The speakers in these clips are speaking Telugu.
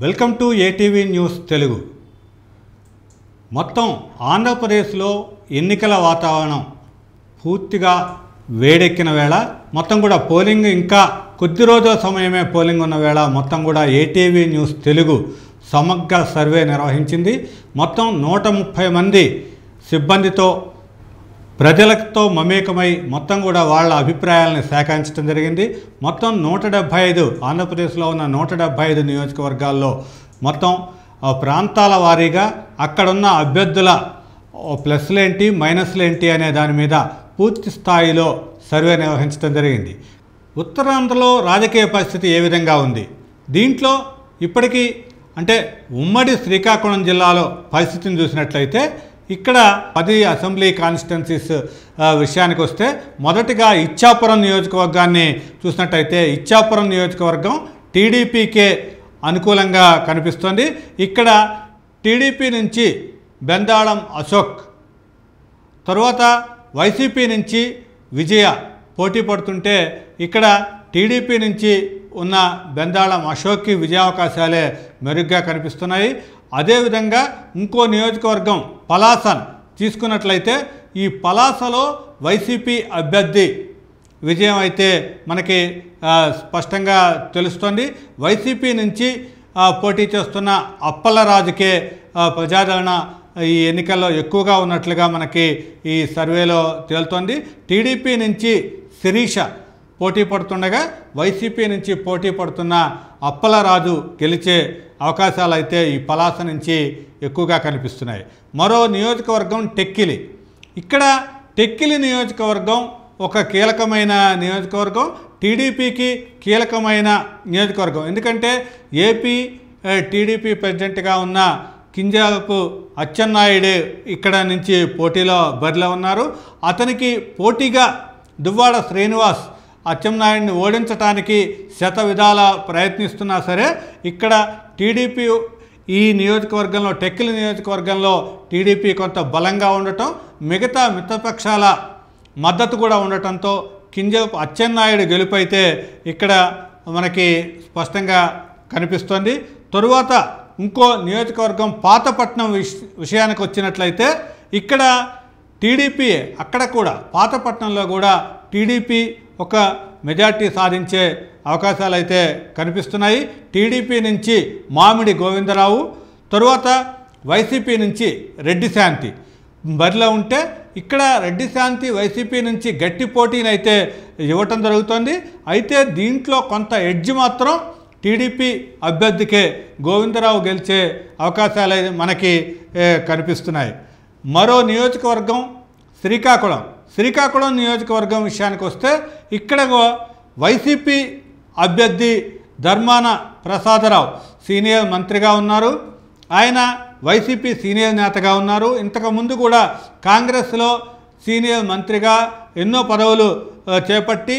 Welcome to ATV news Telugu. మొత్తం ఆంధ్రప్రదేశ్లో ఎన్నికల వాతావరణం పూర్తిగా వేడెక్కిన వేళ, మొత్తం కూడా పోలింగ్ ఇంకా కొద్ది రోజుల సమయమే పోలింగ్ ఉన్న వేళ మొత్తం కూడా ఏటీవీ న్యూస్ తెలుగు సమగ్ర సర్వే నిర్వహించింది. మొత్తం 130 మంది సిబ్బందితో ప్రజలతో మమేకమై మొత్తం కూడా వాళ్ళ అభిప్రాయాలను సేకరించడం జరిగింది. మొత్తం 175 ఆంధ్రప్రదేశ్లో ఉన్న 175 నియోజకవర్గాల్లో మొత్తం ప్రాంతాల వారీగా అక్కడున్న అభ్యర్థుల ప్లస్లేంటి మైనస్లేంటి అనే దాని మీద పూర్తి స్థాయిలో సర్వే నిర్వహించడం జరిగింది. ఉత్తరాంధ్రలో రాజకీయ పరిస్థితి ఏ విధంగా ఉంది? దీంట్లో ఇప్పటికీ అంటే ఉమ్మడి శ్రీకాకుళం జిల్లాలో పరిస్థితిని చూసినట్లయితే ఇక్కడ 10 అసెంబ్లీ కాన్స్టిట్యున్సీస్ విషయానికి వస్తే మొదటిగా ఇచ్చాపురం నియోజకవర్గాన్ని చూసినట్టయితే ఇచ్చాపురం నియోజకవర్గం టీడీపీకే అనుకూలంగా కనిపిస్తుంది. ఇక్కడ టీడీపీ నుంచి బెందాళం అశోక్, తరువాత వైసీపీ నుంచి విజయ పోటీ పడుతుంటే ఇక్కడ టీడీపీ నుంచి ఉన్న బెందాళం అశోక్కి విజయావకాశాలే మెరుగ్గా కనిపిస్తున్నాయి. అదేవిధంగా ఇంకో నియోజకవర్గం పలాసన్ తీసుకున్నట్లయితే ఈ పలాసలో వైసీపీ అభ్యర్థి విజయం అయితే మనకి స్పష్టంగా తెలుస్తుంది. వైసీపీ నుంచి పోటీ చేస్తున్న అప్పలరాజుకే ప్రజాదరణ ఈ ఎన్నికల్లో ఎక్కువగా ఉన్నట్లుగా మనకి ఈ సర్వేలో తేలుతోంది. టీడీపీ నుంచి శిరీష పోటీ పడుతుండగా వైసీపీ నుంచి పోటీ పడుతున్న అప్పలరాజు గెలిచే అవకాశాలు అయితే ఈ పలాస నుంచి ఎక్కువగా కనిపిస్తున్నాయి. మరో నియోజకవర్గం టెక్కిలి. ఇక్కడ టెక్కిలి నియోజకవర్గం ఒక కీలకమైన నియోజకవర్గం, టీడీపీకి కీలకమైన నియోజకవర్గం. ఎందుకంటే ఏపీ టీడీపీ ప్రెసిడెంట్గా ఉన్న కింజాలపు అచ్చెన్నాయుడు ఇక్కడ నుంచి పోటీలో బరిలో ఉన్నారు. అతనికి పోటీగా దువ్వాడ శ్రీనివాస్ అచ్చెన్నాయుడిని ఓడించడానికి శత విధాల ప్రయత్నిస్తున్నా సరే ఇక్కడ టీడీపీ ఈ నియోజకవర్గంలో టెక్కిలి నియోజకవర్గంలో టీడీపీ కొంత బలంగా ఉండటం, మిగతా మిత్రపక్షాల మద్దతు కూడా ఉండటంతో కింజలపు అచ్చెన్నాయుడు గెలుపైతే ఇక్కడ మనకి స్పష్టంగా కనిపిస్తుంది. తరువాత ఇంకో నియోజకవర్గం పాతపట్నం విషయానికి వచ్చినట్లయితే ఇక్కడ టీడీపీ అక్కడ కూడా పాతపట్నంలో కూడా టీడీపీ ఒక మెజార్టీ సాధించే అవకాశాలు అయితే కనిపిస్తున్నాయి. టీడీపీ నుంచి మామిడి గోవిందరావు, తరువాత వైసీపీ నుంచి రెడ్డి శాంతి బరిలో ఉంటే ఇక్కడ రెడ్డి శాంతి వైసీపీ నుంచి గట్టి పోటీని అయితే ఇవ్వటం జరుగుతుంది. అయితే దీంట్లో కొంత ఎడ్జ్ మాత్రం టీడీపీ అభ్యర్థికే గోవిందరావు గెలిచే అవకాశాలు మనకి కనిపిస్తున్నాయి. మరో నియోజకవర్గం శ్రీకాకుళం నియోజకవర్గం విషయానికి వస్తే ఇక్కడ వైసీపీ అభ్యర్థి ధర్మాన ప్రసాదరావు సీనియర్ మంత్రిగా ఉన్నారు. ఆయన వైసీపీ సీనియర్ నేతగా ఉన్నారు. ఇంతకుముందు కూడా కాంగ్రెస్లో సీనియర్ మంత్రిగా ఎన్నో పదవులు చేపట్టి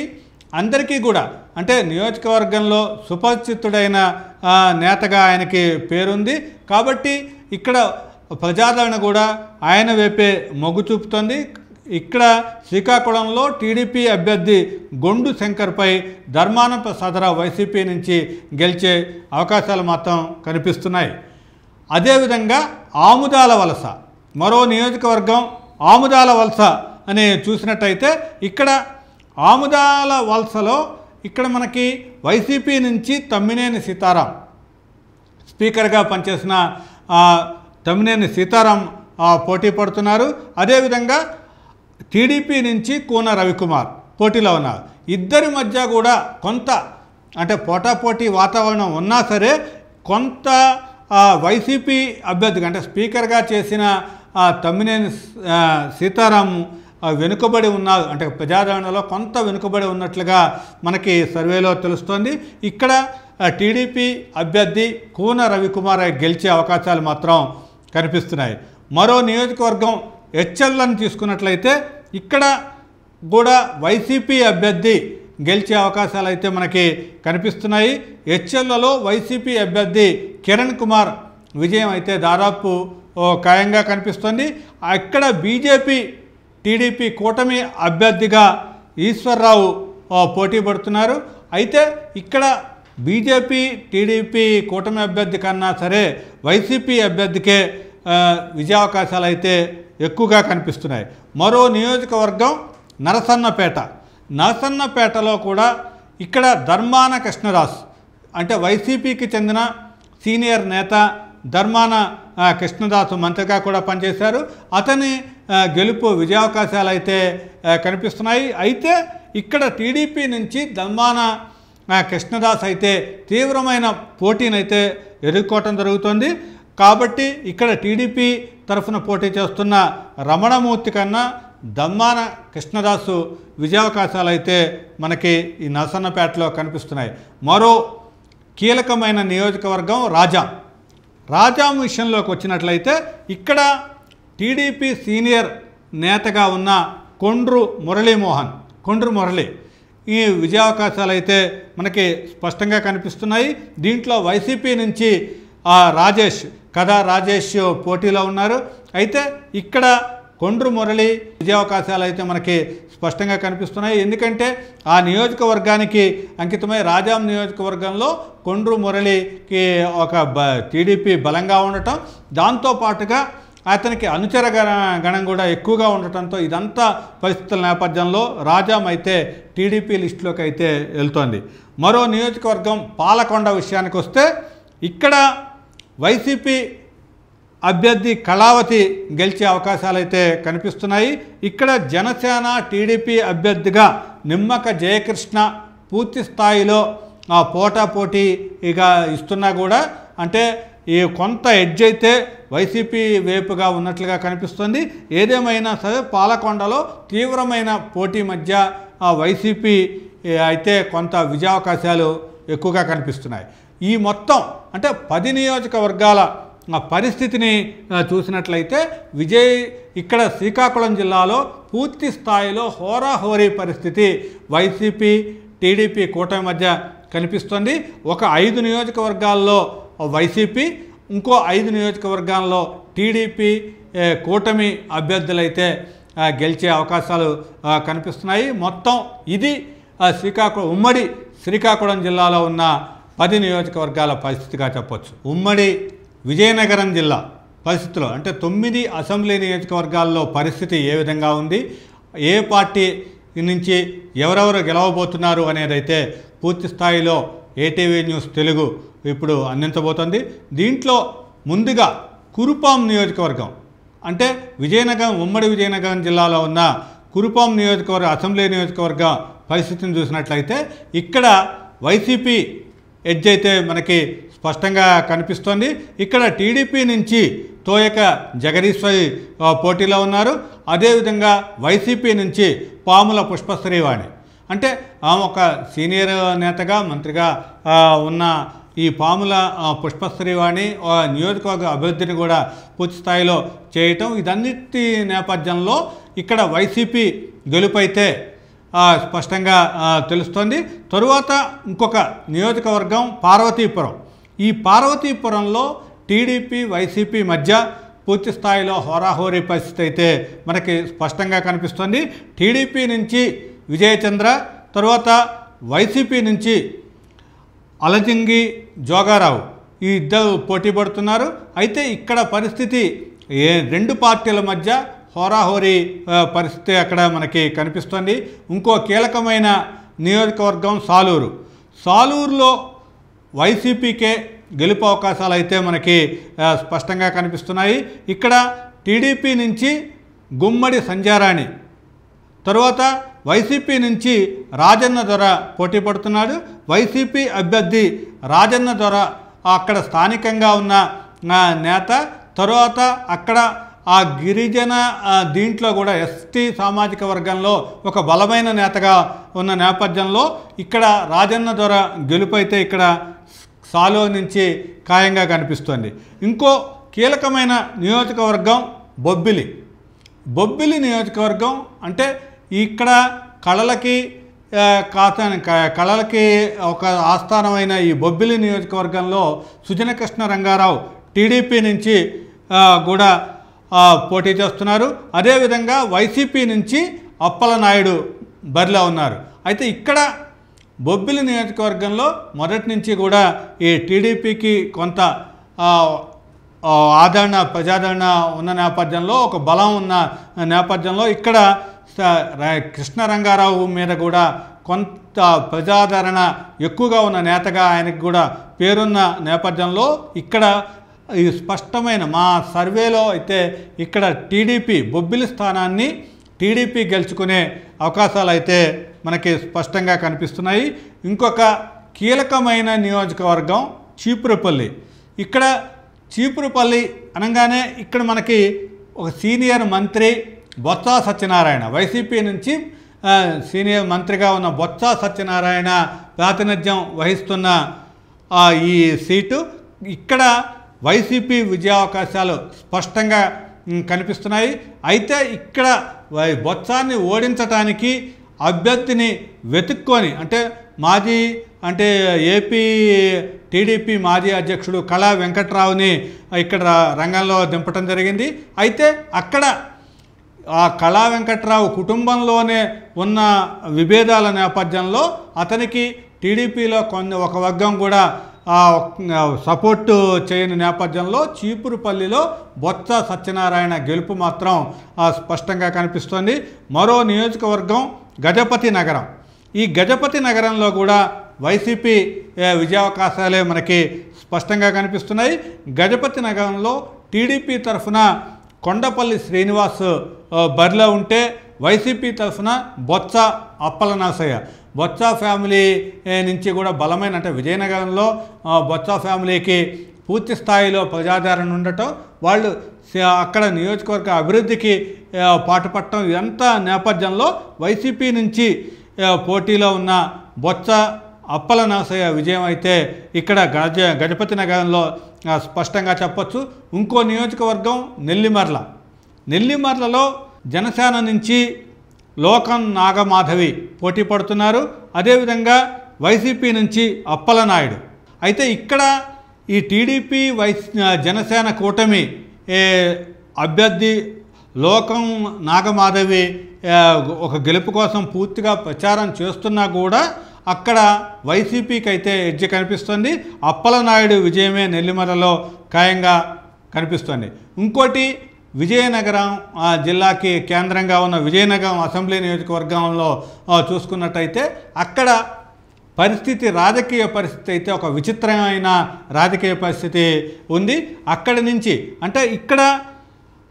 అందరికీ కూడా అంటే నియోజకవర్గంలో సుపరిచితుడైన నేతగా ఆయనకి పేరుంది. కాబట్టి ఇక్కడ ప్రజాదరణ కూడా ఆయన వైపే మొగ్గు చూపుతోంది. ఇక్కడ శ్రీకాకుళంలో టీడీపీ అభ్యర్థి గొండు శంకర్పై ధర్మాన ప్రసాదరావు వైసీపీ నుంచి గెలిచే అవకాశాలు మాత్రం కనిపిస్తున్నాయి. అదేవిధంగా ఆముదాల వలస మరో నియోజకవర్గం ఆముదాల వలస అని చూసినట్టయితే ఇక్కడ ఆముదాల వలసలో ఇక్కడ మనకి వైసీపీ నుంచి తమ్మినేని సీతారాం స్పీకర్గా పనిచేసిన తమ్మినేని సీతారాం పోటీ పడుతున్నారు. అదేవిధంగా టీడీపీ నుంచి కూన రవికుమార్ పోటీలో ఉన్నారు. ఇద్దరి మధ్య కూడా కొంత అంటే పోటాపోటీ వాతావరణం ఉన్నా సరే కొంత వైసీపీ అభ్యర్థిగా అంటే స్పీకర్గా చేసిన తమ్మినేని సీతారాం వెనుకబడి ఉన్నారు. అంటే ప్రజాదరణలో కొంత వెనుకబడి ఉన్నట్లుగా మనకి సర్వేలో తెలుస్తోంది. ఇక్కడ టీడీపీ అభ్యర్థి కూన రవికుమార్ గెలిచే అవకాశాలు మాత్రం కనిపిస్తున్నాయి. మరో నియోజకవర్గం హెచ్ఎల్ని తీసుకున్నట్లయితే ఇక్కడ కూడా వైసీపీ అభ్యర్థి గెలిచే అవకాశాలు అయితే మనకి కనిపిస్తున్నాయి. హెచ్ఎల్లలో వైసీపీ అభ్యర్థి కిరణ్ కుమార్ విజయం అయితే దాదాపు ఖాయంగా కనిపిస్తుంది. ఇక్కడ బీజేపీ టీడీపీ కూటమి అభ్యర్థిగా ఈశ్వర్రావు పోటీ పడుతున్నారు. అయితే ఇక్కడ బీజేపీ టీడీపీ కూటమి అభ్యర్థి కన్నా సరే వైసీపీ అభ్యర్థికే విజయావకాశాలు అయితే ఎక్కువగా కనిపిస్తున్నాయి. మరో నియోజకవర్గం నరసన్నపేటలో కూడా ఇక్కడ ధర్మాన కృష్ణదాస్ అంటే వైసీపీకి చెందిన సీనియర్ నేత ధర్మాన కృష్ణదాస్ మంత్రిగా కూడా పనిచేశారు. అతని గెలుపు విజయావకాశాలు అయితే కనిపిస్తున్నాయి. అయితే ఇక్కడ టీడీపీ నుంచి ధర్మాన కృష్ణదాస్ అయితే తీవ్రమైన పోటీనైతే ఎదుర్కోవటం జరుగుతుంది. కాబట్టి ఇక్కడ టీడీపీ తరఫున పోటీ చేస్తున్న రమణమూర్తి కన్నా ధర్మాన కృష్ణదాసు విజయావకాశాలు అయితే మనకి ఈ నరసన్నపేటలో కనిపిస్తున్నాయి. మరో కీలకమైన నియోజకవర్గం రాజాం విషయంలోకి వచ్చినట్లయితే ఇక్కడ టీడీపీ సీనియర్ నేతగా ఉన్న కొండ్రు మురళి ఈ విజయావకాశాలు అయితే మనకి స్పష్టంగా కనిపిస్తున్నాయి. దీంట్లో వైసీపీ నుంచి రాజేష్ పోటీలో ఉన్నారు. అయితే ఇక్కడ కొండ్రు మురళి విజయావకాశాలు అయితే మనకి స్పష్టంగా కనిపిస్తున్నాయి. ఎందుకంటే ఆ నియోజకవర్గానికి అంకితమై రాజాం నియోజకవర్గంలో కొండ్రు మురళికి ఒక టీడీపీ బలంగా ఉండటం, దాంతోపాటుగా అతనికి అనుచర గణం కూడా ఎక్కువగా ఉండటంతో ఇదంతా పరిస్థితుల నేపథ్యంలో రాజాం అయితే టీడీపీ లిస్టులోకి అయితే వెళ్తోంది. మరో నియోజకవర్గం పాలకొండ విషయానికి వస్తే ఇక్కడ వైసీపీ అభ్యర్థి కళావతి గెలిచే అవకాశాలు అయితే కనిపిస్తున్నాయి. ఇక్కడ జనసేన టీడీపీ అభ్యర్థిగా నిమ్మక జయకృష్ణ పూర్తి స్థాయిలో పోటాపోటీగా ఇస్తున్నా కూడా అంటే ఈ కొంత ఎడ్జ్ అయితే వైసీపీ వైపుగా ఉన్నట్లుగా కనిపిస్తుంది. ఏదేమైనా సరే పాలకొండలో తీవ్రమైన పోటీ మధ్య వైసీపీ అయితే కొంత విజయావకాశాలు ఎక్కువగా కనిపిస్తున్నాయి. ఈ మొత్తం అంటే 10 నియోజకవర్గాల పరిస్థితిని చూసినట్లయితే ఇక్కడ శ్రీకాకుళం జిల్లాలో పూర్తి స్థాయిలో హోరాహోరీ పరిస్థితి వైసీపీ టీడీపీ కూటమి మధ్య కనిపిస్తుంది. ఒక 5 నియోజకవర్గాల్లో వైసీపీ, ఇంకో 5 నియోజకవర్గాల్లో టీడీపీ కూటమి అభ్యర్థులైతే గెలిచే అవకాశాలు కనిపిస్తున్నాయి. మొత్తం ఇది ఉమ్మడి శ్రీకాకుళం జిల్లాలో ఉన్న 10 నియోజకవర్గాల పరిస్థితిగా చెప్పొచ్చు. ఉమ్మడి విజయనగరం జిల్లా పరిస్థితిలో అంటే 9 అసెంబ్లీ నియోజకవర్గాల్లో పరిస్థితి ఏ విధంగా ఉంది, ఏ పార్టీ నుంచి ఎవరెవరు గెలవబోతున్నారు అనేదైతే పూర్తి స్థాయిలో ఏటీవీ న్యూస్ తెలుగు ఇప్పుడు అందించబోతోంది. దీంట్లో ముందుగా కురుపాం నియోజకవర్గం అంటే ఉమ్మడి విజయనగరం జిల్లాలో ఉన్న కురుపాం అసెంబ్లీ నియోజకవర్గ పరిస్థితిని చూసినట్లయితే ఇక్కడ వైసీపీ ఎడ్జ్ అయితే మనకి స్పష్టంగా కనిపిస్తోంది. ఇక్కడ టీడీపీ నుంచి తోయక జగదీశ్వరి పోటీలో ఉన్నారు. అదేవిధంగా వైసీపీ నుంచి పాముల పుష్పశ్రీవాణి అంటే ఆమె ఒక సీనియర్ నేతగా మంత్రిగా ఉన్న ఈ పాముల పుష్పశ్రీవాణి నియోజకవర్గ అభివృద్ధిని కూడా పూర్తి స్థాయిలో చేయటం, ఇదన్నిటి నేపథ్యంలో ఇక్కడ వైసీపీ గెలుపైతే స్పష్టంగా తెలుస్తోంది. తరువాత ఇంకొక నియోజకవర్గం పార్వతీపురం. ఈ పార్వతీపురంలో టీడీపీ వైసీపీ మధ్య పూర్తి స్థాయిలో హోరాహోరీ పరిస్థితి అయితే మనకి స్పష్టంగా కనిపిస్తుంది. టీడీపీ నుంచి విజయచంద్ర, తరువాత వైసీపీ నుంచి అలజింగి జోగారావు ఈ ఇద్దరు పోటీ పడుతున్నారు. అయితే ఇక్కడ పరిస్థితి 2 పార్టీల మధ్య హోరాహోరీ పరిస్థితి అక్కడ మనకి కనిపిస్తుంది. ఇంకో కీలకమైన నియోజకవర్గం సాలూరులో వైసీపీకే గెలుపు అవకాశాలు అయితే మనకి స్పష్టంగా కనిపిస్తున్నాయి. ఇక్కడ టీడీపీ నుంచి గుమ్మడి సంధ్యారాణి, తరువాత వైసీపీ నుంచి రాజన్న దొర పోటీ పడుతున్నాడు. వైసీపీ అభ్యర్థి రాజన్న దొర అక్కడ స్థానికంగా ఉన్న నేత, తరువాత అక్కడ ఆ గిరిజన దీంట్లో కూడా ఎస్టీ సామాజిక వర్గంలో ఒక బలమైన నేతగా ఉన్న నేపథ్యంలో ఇక్కడ రాజన్న దొర గెలుపైతే ఇక్కడ సాలూరు నుంచి ఖాయంగా కనిపిస్తోంది. ఇంకో కీలకమైన నియోజకవర్గం బొబ్బిలి నియోజకవర్గం అంటే ఇక్కడ కళలకి ఒక ఆస్థానమైన ఈ బొబ్బిలి నియోజకవర్గంలో సుజనకృష్ణ రంగారావు టీడీపీ నుంచి కూడా పోటీ చేస్తున్నారు. అదేవిధంగా వైసీపీ నుంచి అప్పలనాయుడు బరిలో ఉన్నారు. అయితే ఇక్కడ బొబ్బిలి నియోజకవర్గంలో మొదటి నుంచి కూడా ఈ టీడీపీకి కొంత ఆదరణ ప్రజాదరణ ఉన్న నేపథ్యంలో, ఒక బలం ఉన్న నేపథ్యంలో ఇక్కడ కృష్ణ రంగారావు మీద కూడా కొంత ప్రజాదరణ ఎక్కువగా ఉన్న నేతగా ఆయనకు కూడా పేరున్న నేపథ్యంలో ఇక్కడ ఈ స్పష్టమైన మా సర్వేలో అయితే ఇక్కడ టీడీపీ బొబ్బిలి స్థానాన్ని టీడీపీ గెలుచుకునే అవకాశాలు అయితే మనకి స్పష్టంగా కనిపిస్తున్నాయి. ఇంకొక కీలకమైన నియోజకవర్గం చీపురుపల్లి. ఇక్కడ చీపురుపల్లి అనగానే ఇక్కడ మనకి ఒక సీనియర్ మంత్రి బొత్స సత్యనారాయణ, వైసీపీ నుంచి సీనియర్ మంత్రిగా ఉన్న బొత్స సత్యనారాయణ ప్రాతినిధ్యం వహిస్తున్న ఈ సీటు. ఇక్కడ వైసీపీ విజయావకాశాలు స్పష్టంగా కనిపిస్తున్నాయి. అయితే ఇక్కడ బొత్సాన్ని ఓడించడానికి అభ్యర్థిని వెతుక్కొని అంటే ఏపీ టీడీపీ మాజీ అధ్యక్షుడు కళా వెంకట్రావుని ఇక్కడ రంగంలో దింపటం జరిగింది. అయితే అక్కడ ఆ కళా వెంకట్రావు కుటుంబంలోనే ఉన్న విభేదాల నేపథ్యంలో అతనికి టీడీపీలో ఒక వర్గం కూడా సపోర్టు చేయని నేపథ్యంలో చీపురుపల్లిలో బొత్స సత్యనారాయణ గెలుపు మాత్రం స్పష్టంగా కనిపిస్తోంది. మరో నియోజకవర్గం గజపతి నగరం. ఈ గజపతి నగరంలో కూడా వైసీపీ విజయావకాశాలే మనకి స్పష్టంగా కనిపిస్తున్నాయి. గజపతి నగరంలో టీడీపీ తరఫున కొండపల్లి శ్రీనివాస్ బరిలో ఉంటే వైసీపీ తరఫున బొత్స అప్పలనాసయ్య, బొత్స ఫ్యామిలీ నుంచి కూడా బలమైన అంటే విజయనగరంలో బొత్స ఫ్యామిలీకి పూర్తి స్థాయిలో ప్రజాదరణ ఉండటం, వాళ్ళు అక్కడ నియోజకవర్గ అభివృద్ధికి పాటుపడటం ఇదంతా నేపథ్యంలో వైసీపీ నుంచి పోటీలో ఉన్న బొత్స అప్పలనాసయ్య విజయం అయితే ఇక్కడ గజపతి నగరంలో స్పష్టంగా చెప్పొచ్చు. ఇంకో నియోజకవర్గం నెల్లిమర్లలో జనసేన నుంచి లోకం నాగమాధవి పోటీ పడుతున్నారు. అదేవిధంగా వైసీపీ నుంచి అప్పలనాయుడు. అయితే ఇక్కడ ఈ టీడీపీ జనసేన కూటమి అభ్యర్థి లోకం నాగమాధవి ఒక గెలుపు కోసం పూర్తిగా ప్రచారం చేస్తున్నా కూడా అక్కడ వైసీపీకి అయితే ఎడ్జ్ కనిపిస్తుంది. అప్పలనాయుడు విజయమే నెల్లిమర్లలో ఖాయంగా కనిపిస్తుంది. ఇంకోటి విజయనగరం జిల్లాకి కేంద్రంగా ఉన్న విజయనగరం అసెంబ్లీ నియోజకవర్గంలో చూసుకున్నట్టయితే అక్కడ రాజకీయ పరిస్థితి అయితే ఒక విచిత్రమైన రాజకీయ పరిస్థితి ఉంది. అక్కడి నుంచి అంటే ఇక్కడ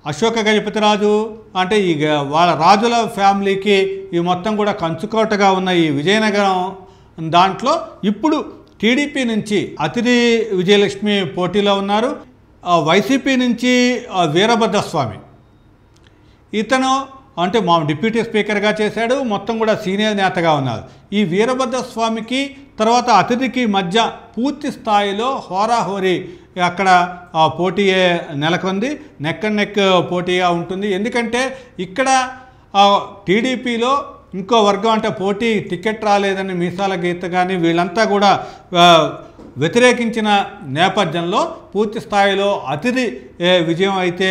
అశోక గజపతిరాజు అంటే ఈ వాళ్ళ రాజుల ఫ్యామిలీకి ఈ మొత్తం కూడా కంచుకోటగా ఉన్న ఈ విజయనగరం దాంట్లో ఇప్పుడు టీడీపీ నుంచి అతిథి విజయలక్ష్మి పోటీలో ఉన్నారు. వైసీపీ నుంచి వీరభద్రస్వామి, ఇతను అంటే మా డిప్యూటీ స్పీకర్గా చేశాడు, మొత్తం కూడా సీనియర్ నేతగా ఉన్నారు. ఈ వీరభద్రస్వామికి తర్వాత అతిథికి మధ్య పూర్తి స్థాయిలో హోరాహోరీ అక్కడ పోటీ నెలకొంది. నెక్ అండ్ నెక్ పోటీగా ఉంటుంది. ఎందుకంటే ఇక్కడ టీడీపీలో ఇంకో వర్గం అంటే పోటీ టికెట్ రాలేదని మీసాల గీత కానీ వీళ్ళంతా కూడా వ్యతిరేకించిన నేపథ్యంలో పూర్తి స్థాయిలో అతిథి విజయం అయితే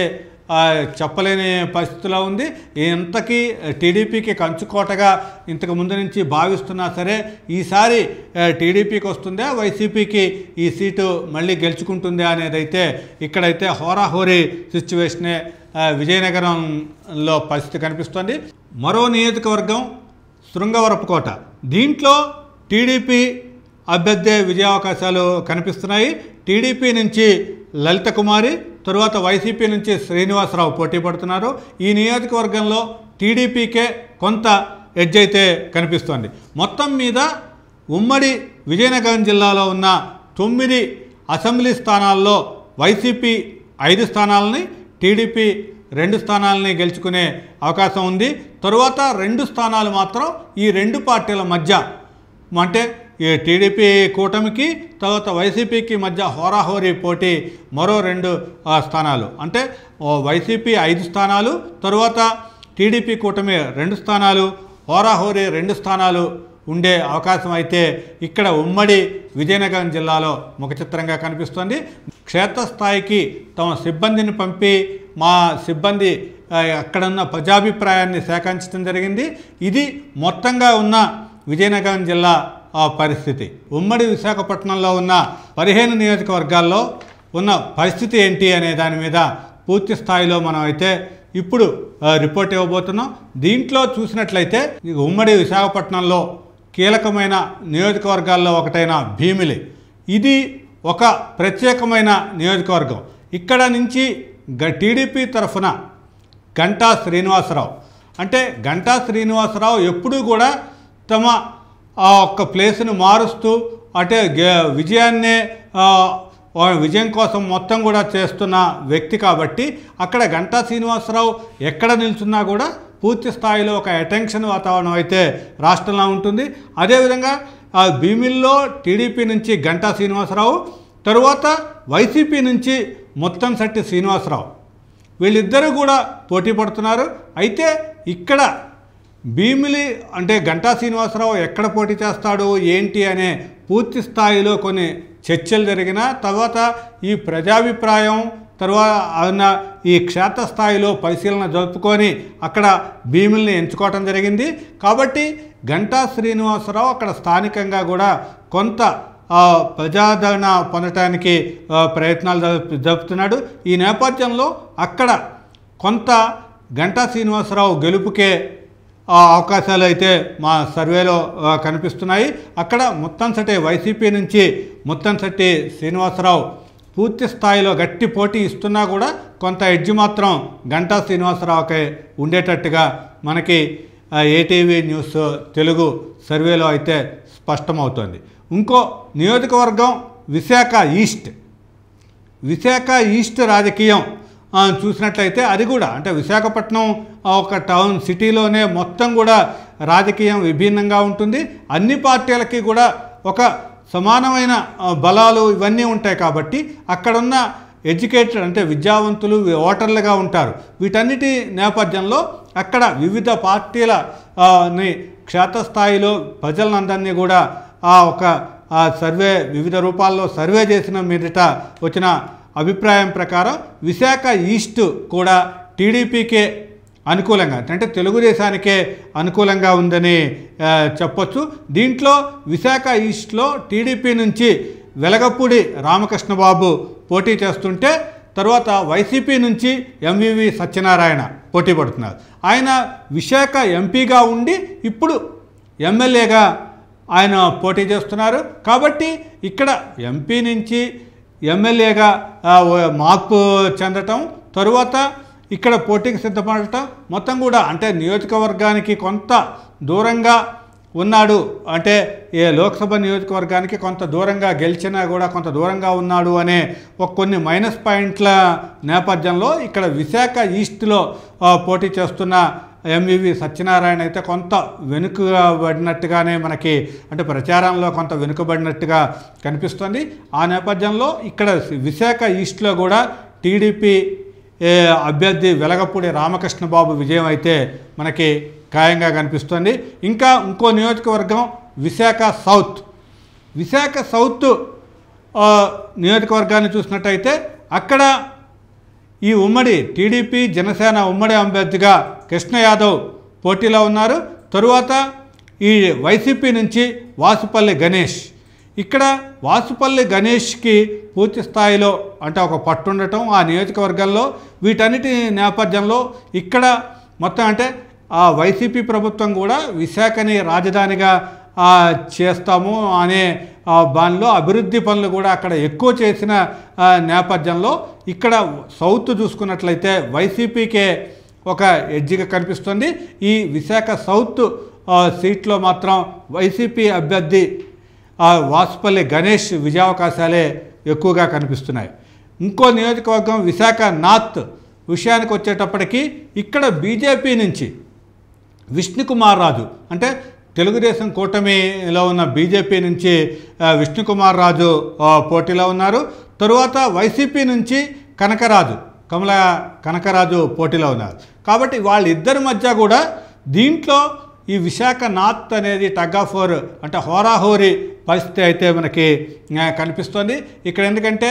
చెప్పలేని పరిస్థితిలో ఉంది. ఇంతకీ టీడీపీకి కంచుకోటగా ఇంతకు ముందు నుంచి భావిస్తున్నా సరే ఈసారి టీడీపీకి వస్తుందా వైసీపీకి ఈ సీటు మళ్ళీ గెలుచుకుంటుందా అనేది అయితే ఇక్కడైతే హోరాహోరీ సిచ్యువేషనే విజయనగరంలో పరిస్థితి కనిపిస్తోంది. మరో నియోజకవర్గం శృంగవరపుకోట. దీంట్లో టీడీపీ అభ్యర్థి విజయావకాశాలు కనిపిస్తున్నాయి. టీడీపీ నుంచి లలిత కుమారి, తరువాత వైసీపీ నుంచి శ్రీనివాసరావు పోటీ పడుతున్నారు. ఈ నియోజకవర్గంలో టీడీపీకే కొంత ఎడ్జ్ అయితే కనిపిస్తోంది. మొత్తం మీద ఉమ్మడి విజయనగరం జిల్లాలో ఉన్న 9 అసెంబ్లీ స్థానాల్లో వైసీపీ 5 స్థానాలని, టీడీపీ 2 స్థానాలని గెలుచుకునే అవకాశం ఉంది. తరువాత 2 స్థానాలు మాత్రం ఈ 2 పార్టీల మధ్య అంటే ఈ టీడీపీ కూటమికి తర్వాత వైసీపీకి మధ్య హోరాహోరీ పోటీ మరో 2 స్థానాలు అంటే వైసీపీ 5 స్థానాలు, తరువాత టీడీపీ కూటమి 2 స్థానాలు, హోరాహోరీ 2 స్థానాలు ఉండే అవకాశం అయితే ఇక్కడ ఉమ్మడి విజయనగరం జిల్లాలో ముఖచిత్రంగా కనిపిస్తోంది. క్షేత్రస్థాయికి తమ సిబ్బందిని పంపి మా సిబ్బంది అక్కడున్న ప్రజాభిప్రాయాన్ని సేకరించడం జరిగింది. ఇది మొత్తంగా ఉన్న విజయనగరం జిల్లా పరిస్థితి. ఉమ్మడి విశాఖపట్నంలో ఉన్న 15 నియోజకవర్గాల్లో ఉన్న పరిస్థితి ఏంటి అనే దాని మీద పూర్తి స్థాయిలో మనం అయితే ఇప్పుడు రిపోర్ట్ ఇవ్వబోతున్నాం. దీంట్లో చూసినట్లయితే ఉమ్మడి విశాఖపట్నంలో కీలకమైన నియోజకవర్గాల్లో ఒకటైన భీమిలి, ఇది ఒక ప్రత్యేకమైన నియోజకవర్గం. ఇక్కడ నుంచి టీడీపీ తరఫున గంటా శ్రీనివాసరావు, అంటే గంటా శ్రీనివాసరావు ఎప్పుడూ కూడా తమ ఆ ఒక్క ప్లేస్ను మారుస్తూ అంటే విజయం కోసం మొత్తం కూడా చేస్తున్న వ్యక్తి కాబట్టి అక్కడ గంటా శ్రీనివాసరావు ఎక్కడ నిల్చున్నా కూడా పూర్తి స్థాయిలో ఒక అటెన్షన్ వాతావరణం అయితే రాష్ట్రంలో ఉంటుంది. అదేవిధంగా భీమిల్లో టీడీపీ నుంచి గంటా శ్రీనివాసరావు, తరువాత వైసీపీ నుంచి ముత్తంశెట్టి శ్రీనివాసరావు, వీళ్ళిద్దరూ కూడా పోటీ పడుతున్నారు. అయితే ఇక్కడ భీమిలి అంటే గంటా శ్రీనివాసరావు ఎక్కడ పోటీ చేస్తాడు ఏంటి అనే పూర్తి స్థాయిలో కొన్ని చర్చలు జరిగిన తర్వాత ఈ ప్రజాభిప్రాయం తర్వాత ఈ క్షేత్రస్థాయిలో పరిశీలన జరుపుకొని అక్కడ భీమిల్ని ఎంచుకోవటం జరిగింది. కాబట్టి గంటా శ్రీనివాసరావు అక్కడ స్థానికంగా కూడా కొంత ప్రజాదరణ పొందటానికి ప్రయత్నాలు జరుపుతున్నాడు. ఈ నేపథ్యంలో అక్కడ కొంత గంటా శ్రీనివాసరావు గెలుపుకే అవకాశాలు అయితే మా సర్వేలో కనిపిస్తున్నాయి. అక్కడ ముత్తంశెట్టి వైసీపీ నుంచి ముత్తంశెట్టి శ్రీనివాసరావు పూర్తి స్థాయిలో గట్టి పోటీ ఇస్తున్నా కూడా కొంత ఎడ్జ్ మాత్రం గంటా శ్రీనివాసరావుకే ఉండేటట్టుగా మనకి ఏటీవీ న్యూస్ తెలుగు సర్వేలో అయితే స్పష్టమవుతోంది. ఇంకో నియోజకవర్గం విశాఖ ఈస్ట్ రాజకీయం చూసినట్లయితే అది కూడా అంటే విశాఖపట్నం ఒక టౌన్ సిటీలోనే మొత్తం కూడా రాజకీయం విభిన్నంగా ఉంటుంది. అన్ని పార్టీలకి కూడా ఒక సమానమైన బలాలు ఇవన్నీ ఉంటాయి కాబట్టి అక్కడున్న ఎడ్యుకేటెడ్ అంటే విద్యావంతులు ఓటర్లుగా ఉంటారు. వీటన్నిటి నేపథ్యంలో అక్కడ వివిధ పార్టీల క్షేత్రస్థాయిలో ప్రజలందరినీ కూడా ఒక సర్వే వివిధ రూపాల్లో సర్వే చేసిన మీదట వచ్చిన అభిప్రాయం ప్రకారం విశాఖ ఈస్ట్ కూడా టీడీపీకే అనుకూలంగా అంటే తెలుగుదేశానికే అనుకూలంగా ఉందని చెప్పొచ్చు. దీంట్లో విశాఖ ఈస్ట్లో టీడీపీ నుంచి వెలగపూడి రామకృష్ణబాబు పోటీ చేస్తుంటే తర్వాత వైసీపీ నుంచి ఎంవివి సత్యనారాయణ పోటీ పడుతున్నారు. ఆయన విశాఖ ఎంపీగా ఉండి ఇప్పుడు ఎమ్మెల్యేగా ఆయన పోటీ చేస్తున్నారు. కాబట్టి ఇక్కడ ఎంపీ నుంచి ఎమ్మెల్యేగా మార్పు చెందటం, తరువాత ఇక్కడ పోటీకి సిద్ధపడటం మొత్తం కూడా అంటే నియోజకవర్గానికి కొంత దూరంగా ఉన్నాడు, అంటే ఏ లోక్సభ నియోజకవర్గానికి కొంత దూరంగా గెలిచినా కూడా కొంత దూరంగా ఉన్నాడు అనే కొన్ని మైనస్ పాయింట్ల నేపథ్యంలో ఇక్కడ విశాఖ ఈస్ట్లో పోటీ చేస్తున్న ఎంవివి సత్యనారాయణ అయితే కొంత వెనుకబడినట్టుగానే మనకి అంటే ప్రచారంలో కొంత వెనుకబడినట్టుగా కనిపిస్తుంది. ఆ నేపథ్యంలో ఇక్కడ విశాఖ ఈస్ట్లో కూడా టీడీపీ అభ్యర్థి వెలగపూడి రామకృష్ణబాబు విజయం అయితే మనకి ఖాయంగా కనిపిస్తుంది. ఇంకా ఇంకో నియోజకవర్గం విశాఖ సౌత్ నియోజకవర్గాన్ని చూసినట్టయితే అక్కడ ఈ ఉమ్మడి టీడీపీ జనసేన ఉమ్మడి అభ్యర్థిగా కృష్ణ యాదవ్ పోటీలో ఉన్నారు. తరువాత ఈ వైసీపీ నుంచి వాసుపల్లి గణేష్, ఇక్కడ వాసుపల్లి గణేష్కి పూర్తి స్థాయిలో అంటే ఒక పట్టుండటం ఆ నియోజకవర్గంలో వీటన్నిటి నేపథ్యంలో ఇక్కడ మొత్తం అంటే ఆ వైసీపీ ప్రభుత్వం కూడా విశాఖని రాజధానిగా చేస్తాము అనే దానిలో అభివృద్ధి పనులు కూడా అక్కడ ఎక్కువ చేసిన నేపథ్యంలో ఇక్కడ సౌత్ చూసుకున్నట్లయితే వైసీపీకే ఒక ఎడ్జిగా కనిపిస్తుంది. ఈ విశాఖ సౌత్ సీట్లో మాత్రం వైసీపీ అభ్యర్థి వాసుపల్లి గణేష్ విజయావకాశాలే ఎక్కువగా కనిపిస్తున్నాయి. ఇంకో నియోజకవర్గం విశాఖ నార్త్ విషయానికి వచ్చేటప్పటికి ఇక్కడ బీజేపీ నుంచి విష్ణుకుమార్ రాజు అంటే తెలుగుదేశం కూటమిలో ఉన్న బీజేపీ నుంచి విష్ణుకుమార్ రాజు పోటీలో ఉన్నారు. తరువాత వైసీపీ నుంచి కనకరాజు పోటీలో ఉన్నారు. కాబట్టి వాళ్ళిద్దరి మధ్య కూడా దీంట్లో ఈ విశాఖ నార్త్ అనేది టగ్ ఆఫ్ వార్ అంటే హోరాహోరీ పరిస్థితి అయితే మనకి కనిపిస్తుంది. ఇక్కడ ఎందుకంటే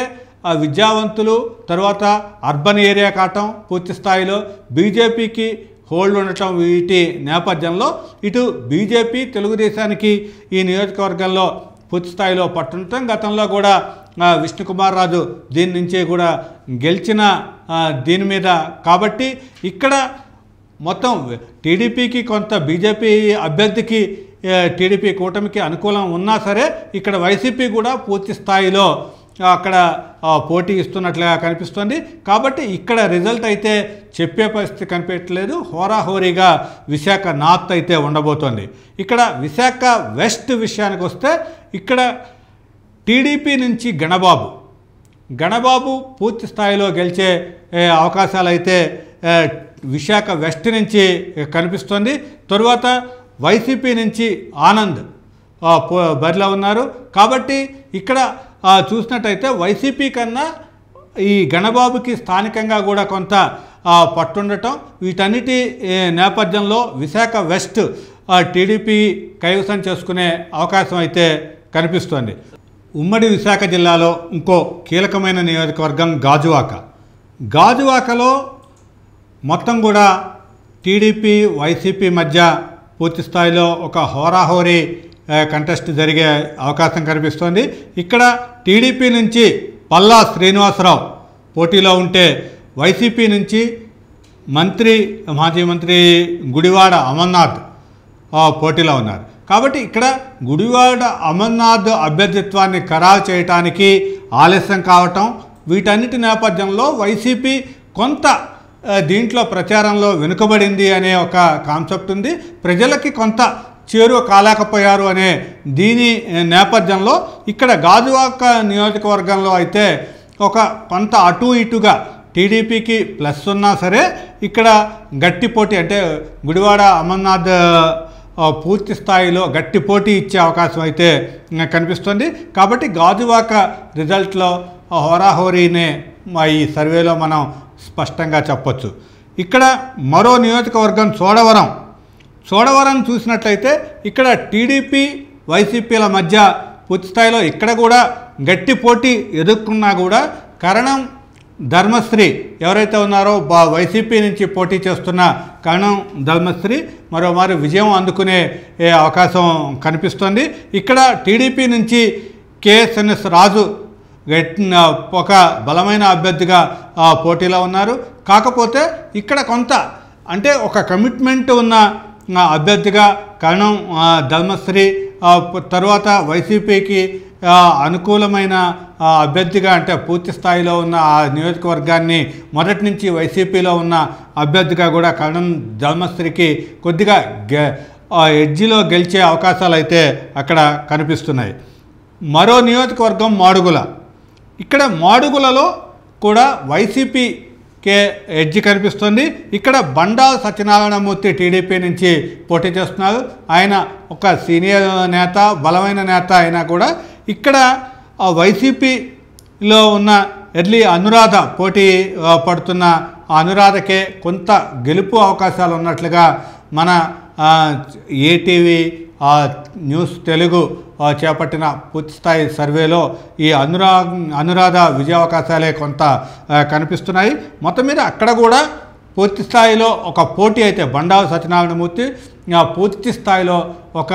విద్యావంతులు తర్వాత అర్బన్ ఏరియా కావటం పూర్తి స్థాయిలో బీజేపీకి హోల్డ్ ఉండటం వీటి నేపథ్యంలో ఇటు బీజేపీ తెలుగుదేశానికి ఈ నియోజకవర్గంలో పూర్తి స్థాయిలో పట్టుండటం, గతంలో కూడా విష్ణుకుమార్ రాజు దీని నుంచి కూడా గెలిచిన దీని మీద కాబట్టి ఇక్కడ మొత్తం టీడీపీకి కొంత బీజేపీ అభ్యర్థికి టీడీపీ కూటమికి అనుకూలం ఉన్నా సరే ఇక్కడ వైసీపీ కూడా పూర్తి స్థాయిలో అక్కడ పోటీ ఇస్తున్నట్లుగా కనిపిస్తుంది. కాబట్టి ఇక్కడ రిజల్ట్ అయితే చెప్పే పరిస్థితి కనిపించట్లేదు. హోరాహోరీగా విశాఖ నార్త్ అయితే ఉండబోతోంది. ఇక్కడ విశాఖ వెస్ట్ విషయానికి వస్తే ఇక్కడ టీడీపీ నుంచి గణబాబు పూర్తి స్థాయిలో గెలిచే అవకాశాలు అయితే విశాఖ వెస్ట్ నుంచి కనిపిస్తుంది. తరువాత వైసీపీ నుంచి ఆనంద్ బరిలో ఉన్నారు. కాబట్టి ఇక్కడ చూసినట్టయితే వైసీపీ కన్నా ఈ గణబాబుకి స్థానికంగా కూడా కొంత పట్టుండటం, వీటన్నిటి నేపథ్యంలో విశాఖ వెస్ట్ టీడీపీ కైవసం చేసుకునే అవకాశం అయితే కనిపిస్తోంది. ఉమ్మడి విశాఖ జిల్లాలో ఇంకో కీలకమైన నియోజకవర్గం గాజువాకలో మొత్తం కూడా టీడీపీ వైసీపీ మధ్య పూర్తి స్థాయిలో ఒక హోరాహోరీ కంటెస్ట్ జరిగే అవకాశం కనిపిస్తోంది. ఇక్కడ టీడీపీ నుంచి పల్లా శ్రీనివాసరావు పోటీలో ఉంటే వైసీపీ నుంచి మాజీ మంత్రి గుడివాడ అమర్నాథ్ పోటీలో ఉన్నారు. కాబట్టి ఇక్కడ గుడివాడ అమర్నాథ్ అభ్యర్థిత్వాన్ని ఖరారు చేయడానికి ఆలస్యం కావటం, వీటన్నిటి నేపథ్యంలో వైసీపీ కొంత దీంట్లో ప్రచారంలో వెనుకబడింది అనే ఒక కాన్సెప్ట్ ఉంది. ప్రజలకి కొంత చేరువ కాలేకపోయారు అనే దీని నేపథ్యంలో ఇక్కడ గాజువాక నియోజకవర్గంలో అయితే ఒక కొంత అటు ఇటుగా టీడీపీకి ప్లస్ ఉన్నా సరే ఇక్కడ గట్టి పోటీ అంటే గుడివాడ అమర్నాథ్ పూర్తి స్థాయిలో గట్టి పోటీ ఇచ్చే అవకాశం అయితే కనిపిస్తుంది. కాబట్టి గాజువాక రిజల్ట్లో హోరాహోరీనే ఈ సర్వేలో మనం స్పష్టంగా చెప్పొచ్చు. ఇక్కడ మరో నియోజకవర్గం చోడవరం చూసినట్లయితే ఇక్కడ టీడీపీ వైసీపీల మధ్య పూర్తి స్థాయిలో ఇక్కడ కూడా గట్టి పోటీ ఎదుర్కొన్నా కూడా కరణం ధర్మశ్రీ ఎవరైతే ఉన్నారో వైసీపీ నుంచి పోటీ చేస్తున్న కరణం ధర్మశ్రీ మరోమారు విజయం అందుకునే అవకాశం కనిపిస్తోంది. ఇక్కడ టీడీపీ నుంచి కేఎస్ఎన్ఎస్ రాజు ఒక బలమైన అభ్యర్థిగా పోటీలో ఉన్నారు. కాకపోతే ఇక్కడ కొంత అంటే ఒక కమిట్మెంట్ ఉన్న అభ్యర్థిగా కరణం ధర్మశ్రీ, తర్వాత వైసీపీకి అనుకూలమైన అభ్యర్థిగా అంటే పూర్తి స్థాయిలో ఉన్న ఆ నియోజకవర్గాన్ని మొదటి నుంచి వైసీపీలో ఉన్న అభ్యర్థిగా కూడా కరణం ధర్మశ్రీకి కొద్దిగా ఎడ్జిలో గెలిచే అవకాశాలు అయితే అక్కడ కనిపిస్తున్నాయి. మరో నియోజకవర్గం మాడుగుల. ఇక్కడ మాడుగులలో కూడా వైసీపీకే ఎడ్జి కనిపిస్తుంది. ఇక్కడ బండారు సత్యనారాయణమూర్తి టీడీపీ నుంచి పోటీ చేస్తున్నారు. ఆయన ఒక సీనియర్ నేత, బలమైన నేత అయినా కూడా ఇక్కడ వైసీపీలో ఉన్న ఎర్లీ అనురాధ పోటీ పడుతున్న అనురాధకే కొంత గెలుపు అవకాశాలు ఉన్నట్లుగా మన ఏటీవీ న్యూస్ తెలుగు చేపట్టిన పూర్తిస్థాయి సర్వేలో ఈ అనురాధ విజయావకాశాలే కొంత కనిపిస్తున్నాయి. మొత్తం మీద అక్కడ కూడా పూర్తి స్థాయిలో ఒక పోటీ అయితే బండారు సత్యనారాయణమూర్తి పూర్తి స్థాయిలో ఒక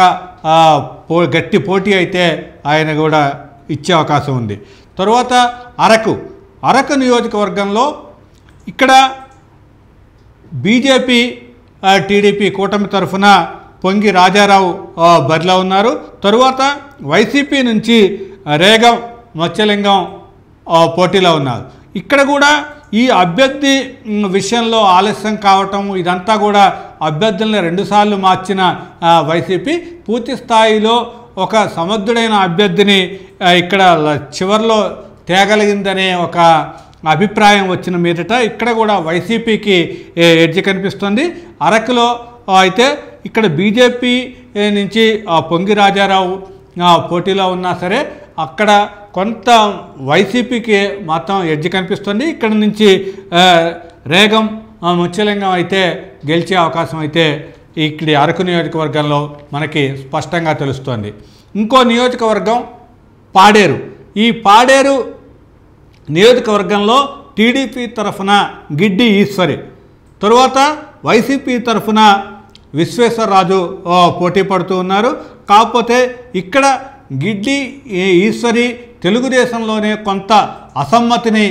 గట్టి పోటీ అయితే ఆయన కూడా ఇచ్చే అవకాశం ఉంది. తర్వాత అరకు నియోజకవర్గంలో ఇక్కడ బీజేపీ టీడీపీ కూటమి తరఫున పొంగి రాజారావు బరిలో ఉన్నారు. తరువాత వైసీపీ నుంచి రేగం మత్స్యలింగం పోటీలో ఉన్నారు. ఇక్కడ కూడా ఈ అభ్యర్థి విషయంలో ఆలస్యం కావటం, ఇదంతా కూడా అభ్యర్థులను 2 సార్లు మార్చిన వైసీపీ పూర్తి స్థాయిలో ఒక సమర్థుడైన అభ్యర్థిని ఇక్కడ చివరిలో తేగలిగిందనే ఒక అభిప్రాయం వచ్చిన మీదట ఇక్కడ కూడా వైసీపీకి ఎడ్జి కనిపిస్తుంది. అరకులో అయితే ఇక్కడ బీజేపీ నుంచి పొంగి రాజారావు పోటీలో ఉన్నా సరే అక్కడ కొంత వైసీపీకి మాత్రం ఎడ్జి కనిపిస్తుంది. ఇక్కడ నుంచి రేగం ముత్యలింగం అయితే గెలిచే అవకాశం అయితే ఇక్కడ అరకు నియోజకవర్గంలో మనకి స్పష్టంగా తెలుస్తోంది. ఇంకో నియోజకవర్గం పాడేరు. ఈ పాడేరు నియోజకవర్గంలో టీడీపీ తరఫున గిడ్డి ఈశ్వరి, తరువాత వైసీపీ తరఫున విశ్వేశ్వరరాజు పోటీ పడుతూ ఉన్నారు. కాకపోతే ఇక్కడ గిడ్డి ఈశ్వరి తెలుగుదేశంలోనే కొంత అసమ్మతిని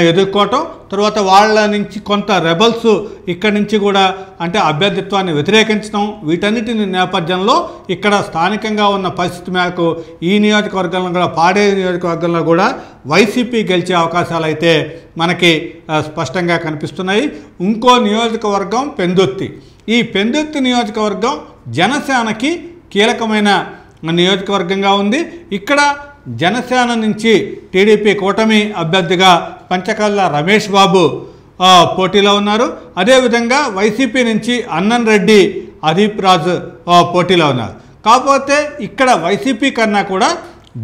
ఎదుర్కోవటం, తర్వాత వాళ్ళ నుంచి కొంత రెబల్స్ ఇక్కడి నుంచి కూడా అంటే అభ్యర్థిత్వాన్ని వ్యతిరేకించడం, వీటన్నిటిని నేపథ్యంలో ఇక్కడ స్థానికంగా ఉన్న పరిస్థితి మేరకు ఈ నియోజకవర్గంలో కూడా పాడేరు నియోజకవర్గంలో కూడా వైసీపీ గెలిచే అవకాశాలు అయితే మనకి స్పష్టంగా కనిపిస్తున్నాయి. ఇంకో నియోజకవర్గం పెందుర్తి. ఈ పెందుర్తి నియోజకవర్గం జనసేనకి కీలకమైన నియోజకవర్గంగా ఉంది. ఇక్కడ జనసేన నుంచి టీడీపీ కూటమి అభ్యర్థిగా పంచకళ్ళ రమేష్ బాబు పోటీలో ఉన్నారు. అదేవిధంగా వైసీపీ నుంచి అన్నన్ రెడ్డి అదీప్ రాజు పోటీలో ఉన్నారు. కాకపోతే ఇక్కడ వైసీపీ కన్నా కూడా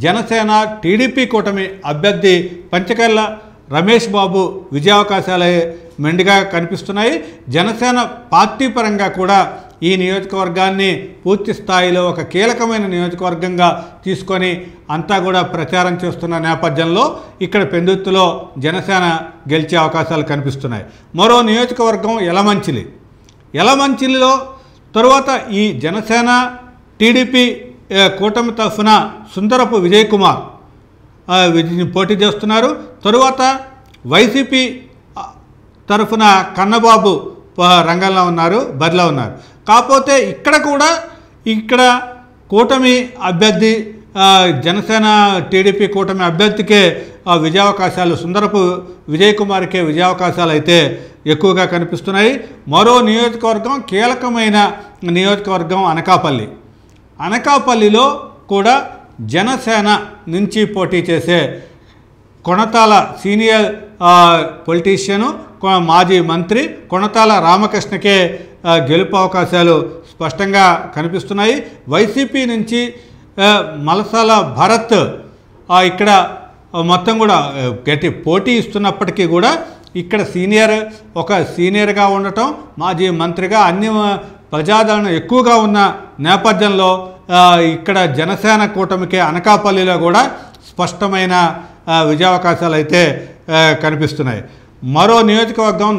జనసేన టీడీపీ కూటమి అభ్యర్థి పంచకళ్ళ రమేష్ బాబు విజయావకాశాలే మెండుగా కనిపిస్తున్నాయి. జనసేన పార్టీ పరంగా కూడా ఈ నియోజకవర్గాన్ని పూర్తి స్థాయిలో ఒక కీలకమైన నియోజకవర్గంగా తీసుకొని అంతా కూడా ప్రచారం చేస్తున్న నేపథ్యంలో ఇక్కడ పెందుర్తిలో జనసేన గెలిచే అవకాశాలు కనిపిస్తున్నాయి. మరో నియోజకవర్గం యలమంచిలి. యలమంచిలిలో తరువాత ఈ జనసేన టీడీపీ కూటమి తరఫున సుందరపు విజయ్ కుమార్ పోటీ చేస్తున్నారు. తరువాత వైసీపీ తరఫున కన్నబాబు రంగంలో ఉన్నారు, బరిలో ఉన్నారు. కాకపోతే ఇక్కడ కూటమి అభ్యర్థి జనసేన టీడీపీ కూటమి అభ్యర్థికే విజయావకాశాలు, సుందరపు విజయ్ కుమార్కే విజయావకాశాలు అయితే ఎక్కువగా కనిపిస్తున్నాయి. మరో నియోజకవర్గం కీలకమైన నియోజకవర్గం అనకాపల్లి. అనకాపల్లిలో కూడా జనసేన నుంచి పోటీ చేసే కొణతాల సీనియర్ పొలిటీషియను మాజీ మంత్రి కొణతాల రామకృష్ణకే గెలుపు అవకాశాలు స్పష్టంగా కనిపిస్తున్నాయి. వైసీపీ నుంచి మలసాల భరత్ ఇక్కడ మొత్తం కూడా గట్టి పోటీ ఇస్తున్నప్పటికీ కూడా ఇక్కడ సీనియర్గా ఉండటం, మాజీ మంత్రిగా అన్ని ప్రజాదరణ ఎక్కువగా ఉన్న నేపథ్యంలో ఇక్కడ జనసేన కూటమికే అనకాపల్లిలో కూడా స్పష్టమైన విజయావకాశాలు అయితే కనిపిస్తున్నాయి. మరో నియోజకవర్గం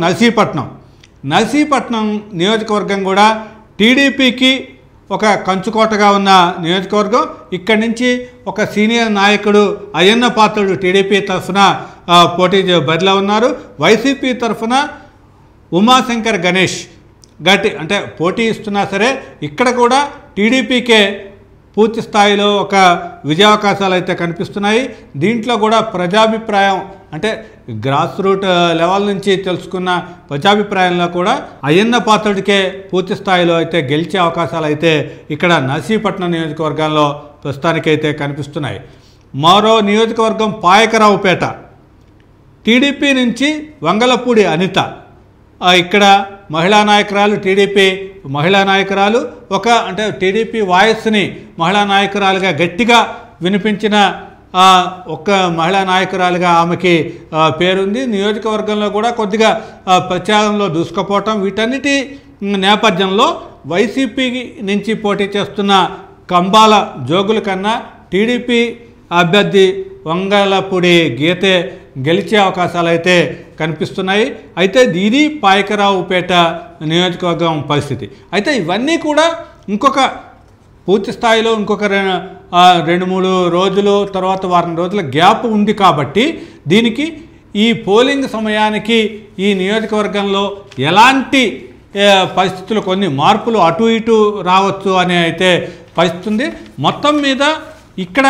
నర్సీపట్నం నియోజకవర్గం కూడా టీడీపీకి ఒక కంచుకోటగా ఉన్న నియోజకవర్గం. ఇక్కడి నుంచి ఒక సీనియర్ నాయకుడు అయ్యన్న పాత్రుడు టీడీపీ తరఫున బరిలో ఉన్నారు. వైసీపీ తరఫున ఉమాశంకర్ గణేష్ అంటే పోటీ ఇస్తున్నా సరే ఇక్కడ కూడా టీడీపీకే పూర్తి స్థాయిలో ఒక విజయావకాశాలు అయితే కనిపిస్తున్నాయి. దీంట్లో కూడా ప్రజాభిప్రాయం అంటే గ్రాస్ రూట్ లెవెల్ నుంచి తెలుసుకున్న ప్రజాభిప్రాయంలో కూడా అయ్యన్న పాత్రుడికే పూర్తి స్థాయిలో అయితే గెలిచే అవకాశాలు అయితే ఇక్కడ నర్సీపట్నం నియోజకవర్గాల్లో ప్రస్తుతానికైతే కనిపిస్తున్నాయి. మరో నియోజకవర్గం పాయకరావుపేట. టీడీపీ నుంచి వంగలపూడి అనిత ఇక్కడ మహిళా నాయకురాలు, టీడీపీ మహిళా నాయకురాలు, అంటే టీడీపీ వాయిస్ని మహిళా నాయకురాలుగా గట్టిగా వినిపించిన ఒక్క మహిళా నాయకురాలుగా ఆమెకి పేరుంది. నియోజకవర్గంలో కూడా కొద్దిగా ప్రచారంలో దూసుకుపోవటం, వీటన్నిటి నేపథ్యంలో వైసీపీ నుంచి పోటీ చేస్తున్న కంబాల జోగుల కన్నా టీడీపీ అభ్యర్థి వంగలపూడి గీతే గెలిచే అవకాశాలు అయితే కనిపిస్తున్నాయి. అయితే ఇది పాయకరావుపేట నియోజకవర్గం పరిస్థితి. అయితే ఇవన్నీ కూడా ఇంకొక పూర్తి స్థాయిలో ఇంకొక 2-3 రోజులు తర్వాత వారం రోజుల గ్యాప్ ఉంది కాబట్టి దీనికి ఈ పోలింగ్ సమయానికి ఈ నియోజకవర్గంలో ఎలాంటి పరిస్థితులు కొన్ని మార్పులు అటు ఇటు రావచ్చు అనే అయితే పరిస్థితి ఉంది. మొత్తం మీద ఇక్కడ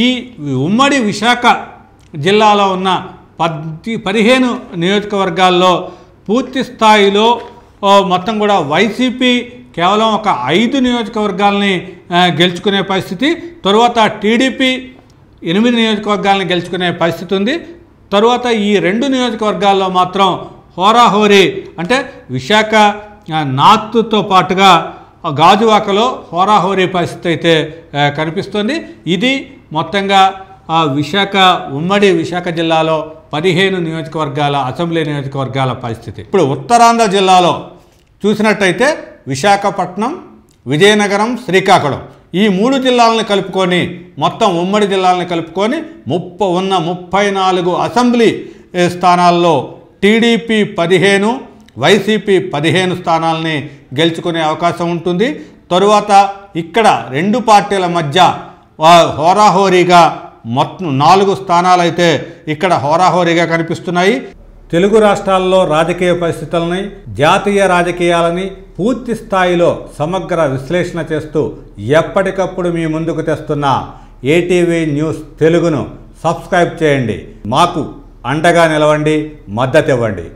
ఈ ఉమ్మడి విశాఖ జిల్లాలో ఉన్న 15 నియోజకవర్గాల్లో పూర్తి స్థాయిలో మొత్తం కూడా వైసీపీ కేవలం ఒక 5 నియోజకవర్గాలని గెలుచుకునే పరిస్థితి, తరువాత టీడీపీ 8 నియోజకవర్గాలని గెలుచుకునే పరిస్థితి ఉంది. తరువాత ఈ 2 నియోజకవర్గాల్లో మాత్రం హోరాహోరీ అంటే విశాఖ నార్త్తో పాటుగా గాజువాకలో హోరాహోరీ పరిస్థితి అయితే కనిపిస్తుంది. ఇది మొత్తంగా ఉమ్మడి విశాఖ జిల్లాలో 15 నియోజకవర్గాల అసెంబ్లీ నియోజకవర్గాల పరిస్థితి. ఇప్పుడు ఉత్తరాంధ్ర జిల్లాలో చూసినట్టయితే విశాఖపట్నం, విజయనగరం, శ్రీకాకుళం ఈ 3 జిల్లాలను కలుపుకొని మొత్తం ఉమ్మడి జిల్లాలను కలుపుకొని 34 అసెంబ్లీ స్థానాల్లో టీడీపీ 15, వైసీపీ 15 స్థానాలని గెలుచుకునే అవకాశం ఉంటుంది. తరువాత ఇక్కడ 2 పార్టీల మధ్య హోరాహోరీగా మొత్తం 4 స్థానాలైతే ఇక్కడ హోరాహోరీగా కనిపిస్తున్నాయి. తెలుగు రాష్ట్రాల్లో రాజకీయ పరిస్థితులని, జాతీయ రాజకీయాలని పూర్తి స్థాయిలో సమగ్ర విశ్లేషణ చేస్తూ ఎప్పటికప్పుడు మీ ముందుకు తెస్తున్న ఏటీవీ న్యూస్ తెలుగును సబ్స్క్రైబ్ చేయండి. మాకు అండగా నిలవండి, మద్దతు ఇవ్వండి.